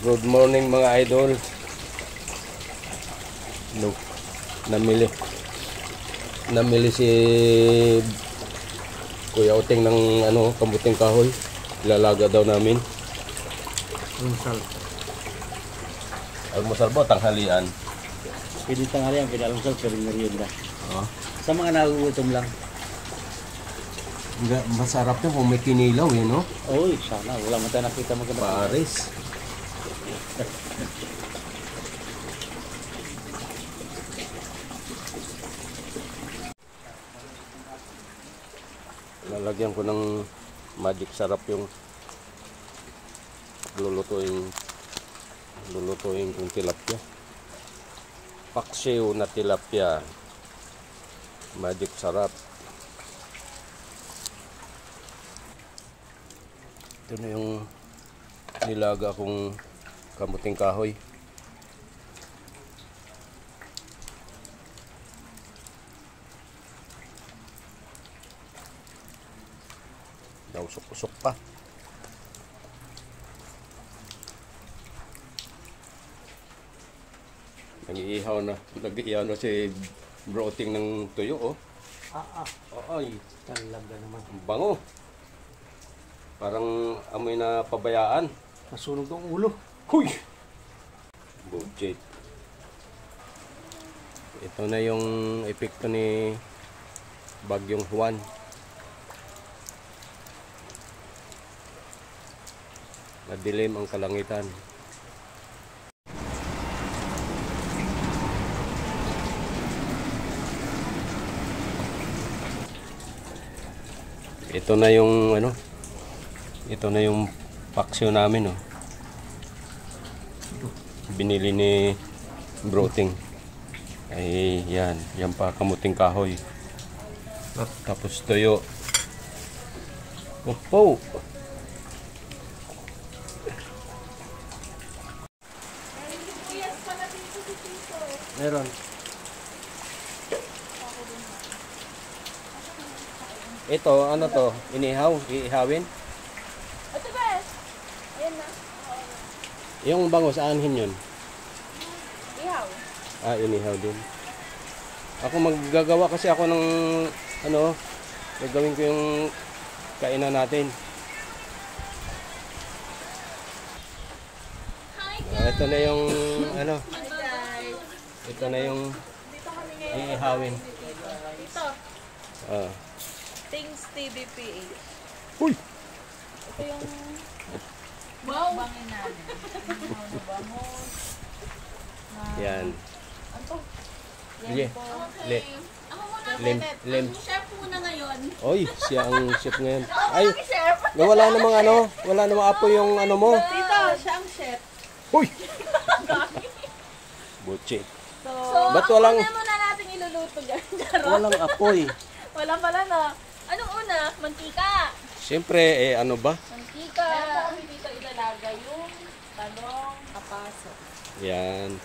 Good morning mga idol. Look, namili si Kuya Uting ng kamuting kahoy. Ilalaga daw namin. Almusal ba tanghalian? Pwede tanghalian, pwede almusal, pwede merienda. Oh. Sa mga nagugutom lang. Masarap na kung may kinilaw no? Oy, sana wala man tayo nakita maganda. Paris. Lalagyan ko ng magic sarap yung lulutuin kong tilapia. Paksiw na tilapia. Magic sarap. Ito na yung nilaga kong kamuting kahoy. Nausok-usok pa. Nag-iihaw na si broting ng tuyo, oh. Ay, Talaga naman. bango. Parang amoy na pabayaan. Nasunog ang ulo. Huy! Budget. Ito na yung epekto ni Bagyong Juan. Madilim ang kalangitan. Ito na yung ito na yung paksiw namin, oh. Binili ni Broting. Ay, yan pa kamuting kahoy. Tapos tuyo. Opo. Meron. Ito, ano to? Inihaw? Iihawin? Ito ba? Ayan na. Yung bangus, aanhin yun? Ihaw. Inihaw din. Ako maggagawa kasi ako ng gagawin ko yung kainan natin. Ito na yung Hi guys. ito na yung Dito kami ngayon. iihawin. Dito. Things TVPH. Uy! Ito yung bangin namin. Ano bangus. Yan. Ano to? Li. Li. Ako muna, Lem. Bennett. Lem. Ang chef muna ngayon. Oy, siya ang chef ngayon. Ako Ay, ang chef. wala namang apo yung mo. Dito, siya ang chef. Uy! Butchik. So, Ba't ang walang- una muna natin iluluto dyan. Walang apoy. Wala pala na. Anong una? Mantika. Siyempre, ano ba? Mantika. Kaya kami dito ilalaga yung talong, kapaso. Yan.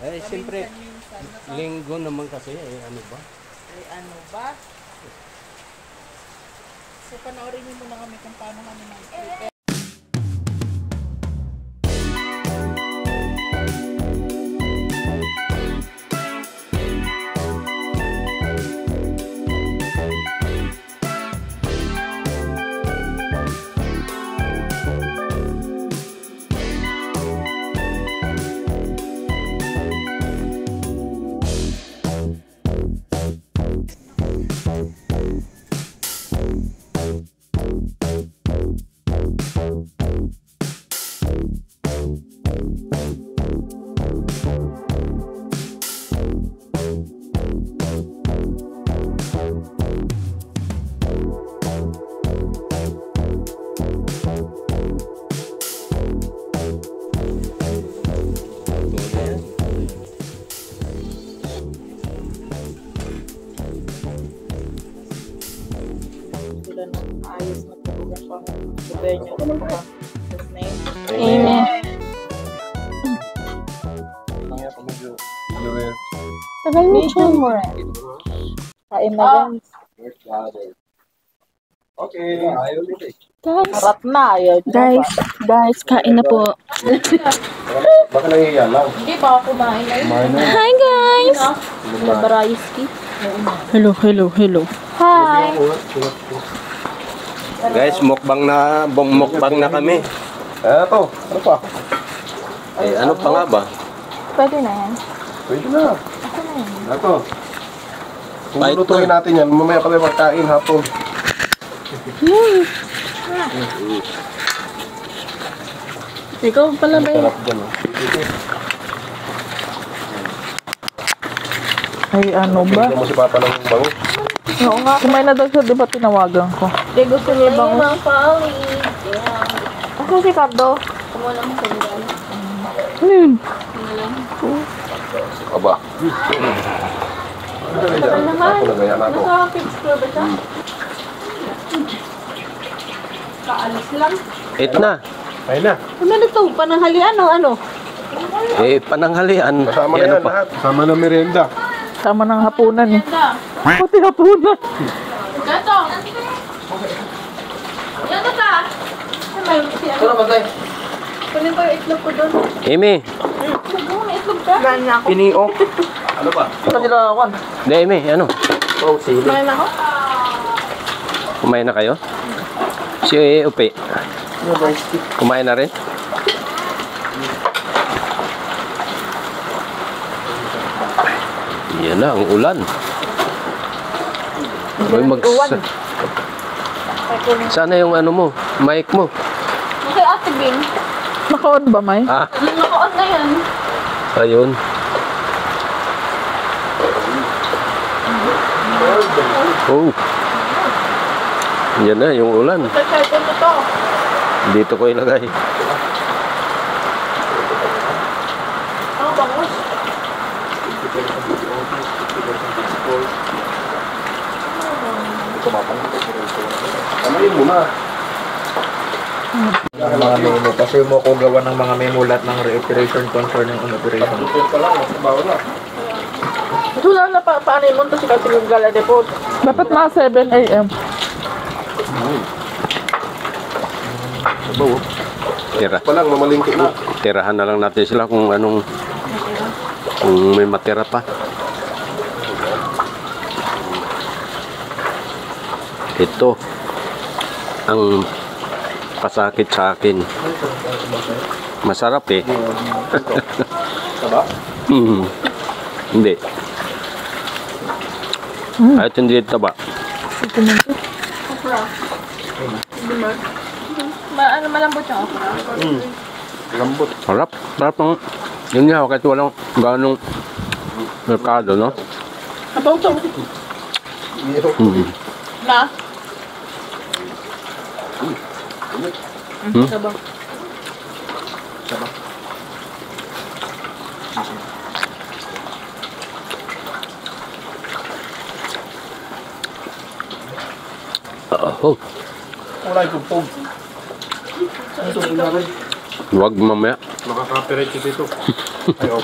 Ay, siyempre, Paminsan-minsan. linggo naman kasi, ano ba? Ay, ano ba? So, panoorin niyo muna kami kung paano kami mag-prepare. Amen. Tagal mo siya mo. Kain na guys. Okay, ayaw nito eh. Guys, Harap na. Ayaw. guys, kain na po. Baka nangyayala lang. Hindi pa ako kumain. Hi guys! Barayski. Hello. Hi. Guys, mukbang na kami. Ano pa? Eh, ano pa nga ba? Pwede na yan. Pwede na. Ito. Kung lutuin natin yan, mamaya kami magkain hapon. Ikaw pala ba yun? Sarap dyan, oh. Ay, ano ba? Tignan mo si Papa ng bango. Oo nga. Kumain na daw siya, di ba tinawagan ko? Hindi gusto niya bang Asa si Cardo? Kumuha ng sandal. Aba. Tagal naman. Ako na gaya na ako. Nasa picture ba siya? Kaalis lang. Eat na. Ayun na. Ano nito? Pananghalian o ano? Eh, pananghalian. Kasama na Eh, ano yan lahat. Kasama na merienda. Tama ng hapunan eh. Ganda. Pati hapunan. Gato. Yan na ta. May si ano? Kunin ko yung itlog ko doon. Amy. May itlog ka? Kumain na ako. Iniok. Ano ba? Hindi, Amy, ano? Kumain na ako. Kumain na kayo? Si Upe. Kumain na rin? Yan na, ang ulan. Uy, Sana yung ano mo, mic mo. Okay, Ate Bing. Naka-on ba, May? Ah, Naka-on na yan. ayun. Oh. Yan na, yung ulan. Sa cellphone mo to. Dito ko ilagay. Ano bangus? Kamayin mo na. Ang mga memo. Kasi mo ko gawa ng mga memo lahat ng reiteration concerning on operation. Ito pa lang, sabaw na. Ito na na paano yun to si Katigong Gala Depot. Dapat mga 7 a.m. Tira. Pa lang, mamalingki na. Tirahan na lang natin sila kung may matira pa. Ito ang pasakit sa akin. Masarap eh. Taba? Hindi. Kahit hindi taba. Ano malambot yung okra? Lambot. Harap. Harap ng... Yun nga, kahit walang ganong merkado, no? Abaw to. Na? Sabaw. Oh, Wala yung tugtog. wag mamaya. Makaka-operate ko dito. Ayaw.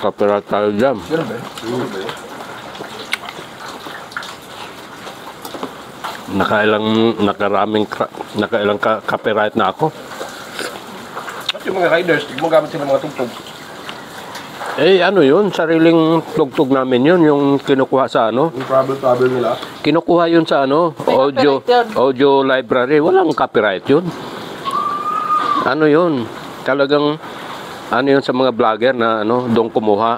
Copyright tayo dyan. Ganun ba? Ganun ba? Nakailang copyright na ako. Ba't yung mga riders, gumagamit sila ng mga tugtog? Eh, ano yun? Sariling tugtog namin yun. Yung kinukuha sa ano. Yung travel nila. Kinukuha yun sa ano. Audio library. Walang copyright yun. Ano yun? Talagang ano yun sa mga vlogger na ano, doon kumuha.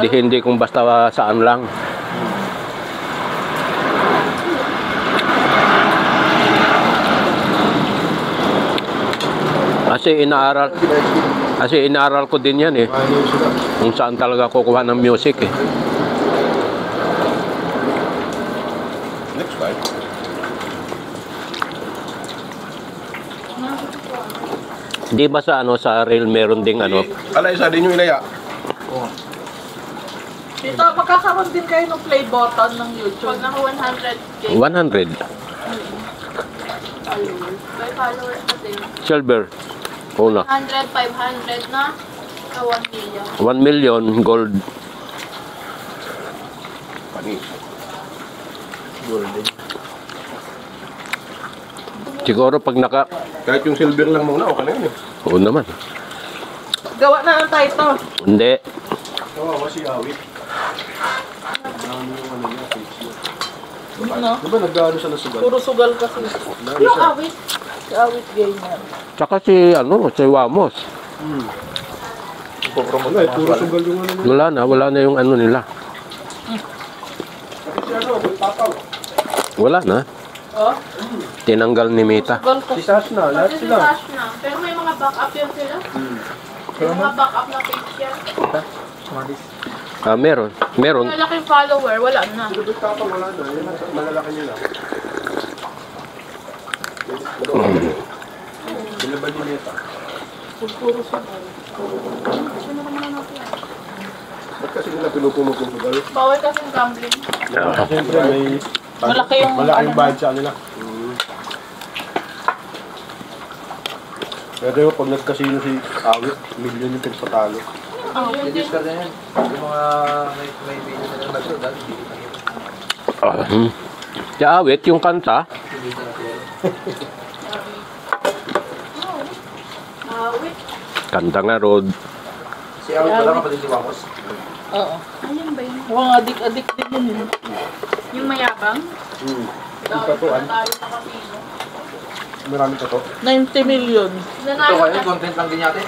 Hindi kung basta saan lang. Kasi inaaral ko din yan eh. Kung saan talaga kukuha ng music eh. Next time. Di ba sa ano sa reel meron ding ano? Ala, isa din yung inaya. Dito, magkakaroon din kayo ng play button ng YouTube. Pag naka 100k 100 followers. By followers kasi. silver. Una. 100, 500 na. 1 million. 1 million gold. Panis. Siguro pag Kahit yung silver lang muna, okay na yun eh. Oo naman. Gawa na lang tayo to. Hindi. Kawawa si Awit. No? Di ba nag-ano siya na sugal? Puro sugal kasi. Yung awit. Si Awit gamer. Tsaka si Wamos. Wala eh, puro sugal yung ano niya. Wala na yung ano nila. Kasi si ano, may papaw. Wala na. Oh? Tinanggal ni Mita. Sugal Si kasi. Sash na, lahat Kasi sila. flash na. Pero may mga backup yun sila. May mga backup na page yan. Ah, meron. Meron. Malaking follower, wala na. Sila may papaw, wala na. Yan ang malalaki nila. Sila ba ni Meta? Puro sugal. Ba't kasi nila pinupumot yung sugal? Bawal kasing gambling. Siyempre may... Malaki yung Malaking ano, bayad sa kanila. Pero yung pag nagkasino si Awit, milyon yung pinagpatalo. I-discard na yan. Yung mga may video na nag-show dahil hindi kita Si Awit, yung kanta. Awit. Kanta nga, Rod. Si Awit pala kapatid ni Wamos. Oo. Ayun ba yun? Mukhang adik-adik din yun. Yung mayabang? Tatuan. Talo sa kasino. Maraming tato. 90 million. Ito Nanalo kayo, na. content lang din natin.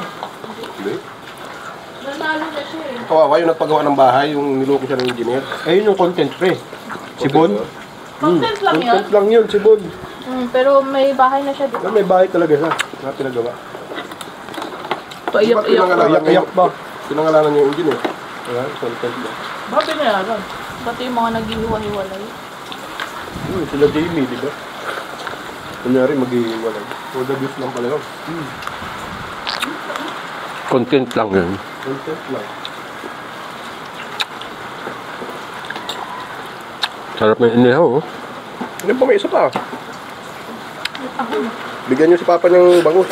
Hindi. Nanalo na siya eh. Kawawa yung nagpagawa ng bahay, yung niloko siya ng engineer. Ayun yung content pre. Si Bon. Content lang yun. Content lang yun, si Bon. Pero may bahay na siya Pero may bahay talaga siya na pinagawa. Paiyak-iyak. Iyak ba? Pinangalanan niya yung engineer. Ayan, content ba? Ba binayaran? Pati yung mga naghihiwa-hiwalay. Sila Jamie, di ba? Kunyari mag-iwalay. For the views lang pala yun. Content lang yun. Content lang. Sarap na inihaw, oh. Ano pa, may isa pa. Bigyan niyo si Papa ng bangus.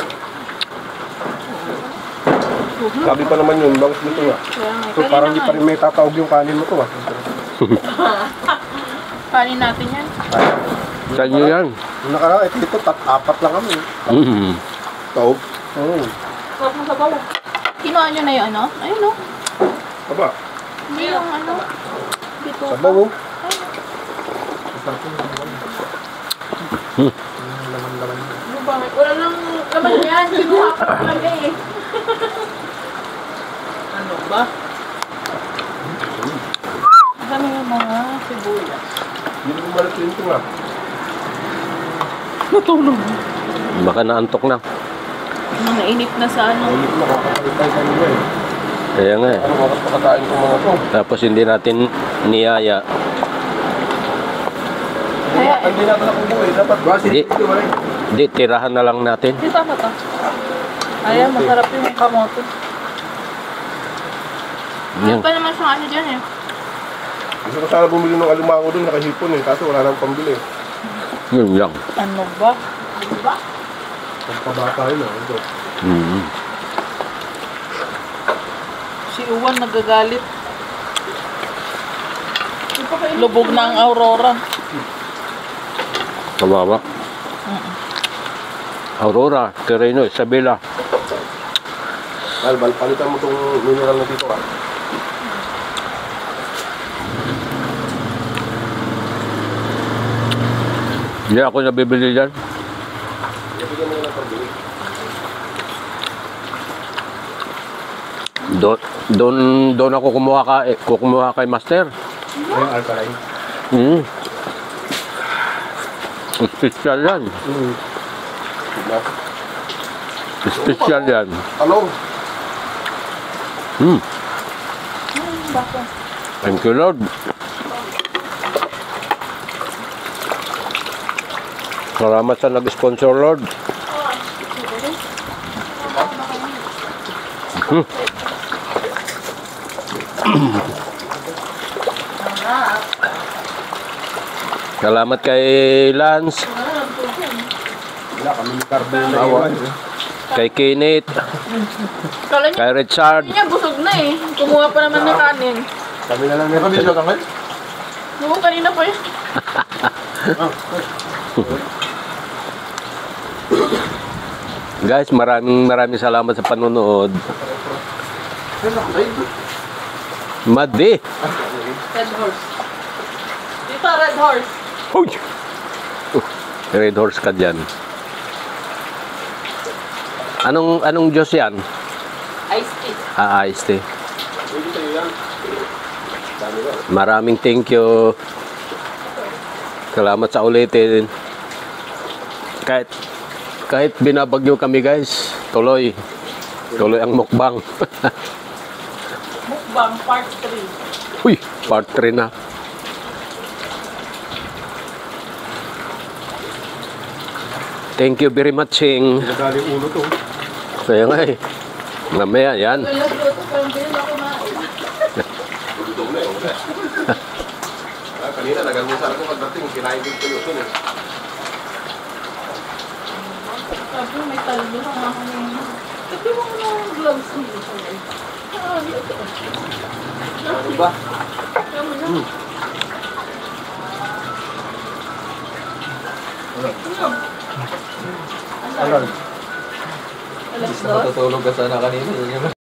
Sabi pa naman yun, bangus nito nga. So parang di pa rin may tatawag yung kanin mo to ah. Kanin natin yan. Sa inyo yan. Yung nakaraan, ito, apat lang kami. Mm. Taob. Oo. Sarap mo sa bawah. Kinuha nyo na yung ano? Ayun no? Aba, Hindi yung ano. Dito. sabaw oh. Ano ba? Wala nang laman yan. Kinuha pa lang eh. Ano ba? Kami yung mga sibuyas. Hindi mo malit yun ito nga. Natulog. Baka naantok na. Mga inip na sa ano. Hindi ko makakalitay kanina eh. Kaya nga eh. Anong oras pakakain ko mga to? Tapos hindi natin niyaya. Kaya Hindi natin nakubuhay. Dapat ba? Hindi. Hindi, tirahan na lang natin. Di tama to. Ayan, masarap yung kamote. Yan. pa naman siyang ano dyan eh. Gusto ko sana bumili ng alimango doon, nakahipon eh. Kaso wala nang pambili. Yun lang. Ano ba? Diba? Pagpabata yun ah. Ito. Mm. Si Uwan nagagalit. Lubog na ang Aurora. Kawawa. Aurora, Quirino, Isabela. Bal, palitan mo itong mineral na dito ah. Hindi ako nabibili dyan. Ibigyan mo na ng pambili. Doon ako kumuha kay Master. Ayun, alkaline. Mm. Special yan. Diba? Special yan. Talong. Mm. Thank you, Lord. Salamat sa nag-sponsor, Lord. Hmm. Salamat kay Lance, Wala kami ni Carmen na iwan. kay Kenneth, Kala niya, kay Richard. niya busog na eh. Kumuha pa naman ng kanin. Kami na lang meron. Kami siya kangay? Oo, kanina pa yun. Guys, maraming salamat sa panonood. Madi. Red horse. Dito, red horse. Uy! Red horse ka dyan. Anong Diyos yan? Iced tea. Iced tea. Maraming thank you. Salamat sa ulitin. Kahit binabagyo kami guys, tuloy ang mukbang. Mukbang part 3. Uy, part 3 na. Thank you very much, Ching. Nagali ulo to. Kaya nga eh. Mamaya, yan. Nagluto ko yung din ako na. Gutom na yun. Kanina nagagusan ako pagdating, kinain din ko yun eh. Sabi may talbo na ako ngayon. Sabi mo na yung gloves niyo. Diba? Alas dos. Matutulog ka sana kanina.